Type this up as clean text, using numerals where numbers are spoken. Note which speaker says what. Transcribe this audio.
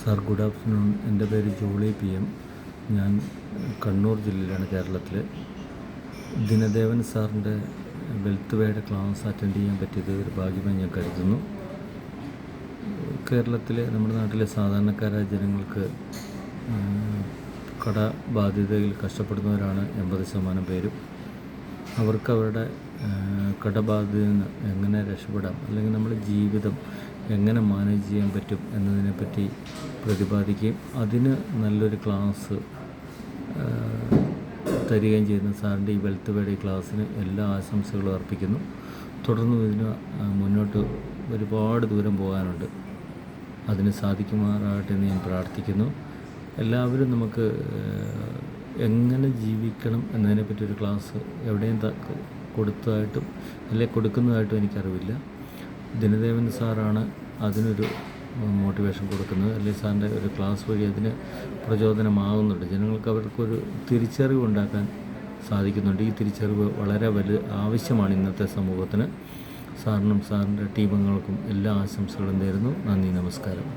Speaker 1: Sir good afternoon. എൻ്റെ പേര് Jolly PM. ഞാൻ കണ്ണൂർ ജില്ലയിലാണ്, കേരളത്തിൽ. ദിനദേവൻ സാറിൻ്റെ വെൽത്ത് വേയുടെ ക്ലാസ് അറ്റൻഡ് ചെയ്യാൻ പറ്റിയത് ഒരു ഭാഗ്യമായി ഞാൻ കരുതുന്നു. കേരളത്തിലെ, നമ്മുടെ നാട്ടിലെ സാധാരണക്കാരായ ജനങ്ങൾക്ക് കടബാധ്യതയിൽ കഷ്ടപ്പെടുന്നവരാണ് 80% പേരും. അവർക്ക് അവരുടെ കടബാധ്യതയിൽ നിന്ന് എങ്ങനെ രക്ഷപ്പെടാം, അല്ലെങ്കിൽ നമ്മുടെ ജീവിതം എങ്ങനെ മാനേജ് ചെയ്യാൻ പറ്റും എന്നതിനെപ്പറ്റി പ്രതിപാദിക്കുകയും അതിന് നല്ലൊരു ക്ലാസ് തരികയും ചെയ്യുന്ന സാറിൻ്റെ ഈ വെൽത്ത് വേയുടെ ക്ലാസ്സിന് എല്ലാ ആശംസകളും അർപ്പിക്കുന്നു. തുടർന്ന് ഇതിന് മുന്നോട്ട് ഒരുപാട് ദൂരം പോകാനുണ്ട്. അതിന് സാധിക്കുമാറാകട്ടെ എന്ന് ഞാൻ പ്രാർത്ഥിക്കുന്നു. എല്ലാവരും നമുക്ക് എങ്ങനെ ജീവിക്കണം എന്നതിനെപ്പറ്റി ഒരു ക്ലാസ് എവിടെയും കൊടുത്തതായിട്ടും അല്ലെങ്കിൽ കൊടുക്കുന്നതായിട്ടും എനിക്കറിവില്ല. ദിനദേവൻ സാറാണ് അതിനൊരു മോട്ടിവേഷൻ കൊടുക്കുന്നത്, അല്ലെങ്കിൽ സാറിൻ്റെ ഒരു ക്ലാസ് വഴി അതിന് പ്രചോദനമാകുന്നുണ്ട്. ജനങ്ങൾക്ക് അവർക്കൊരു തിരിച്ചറിവ് ഉണ്ടാക്കാൻ സാധിക്കുന്നുണ്ട്. ഈ തിരിച്ചറിവ് വളരെ ആവശ്യമാണ് ഇന്നത്തെ സമൂഹത്തിന്. സാറിനും സാറിൻ്റെ ടീമംഗങ്ങൾക്കും എല്ലാ ആശംസകളും നേരുന്നു. നന്ദി, നമസ്കാരം.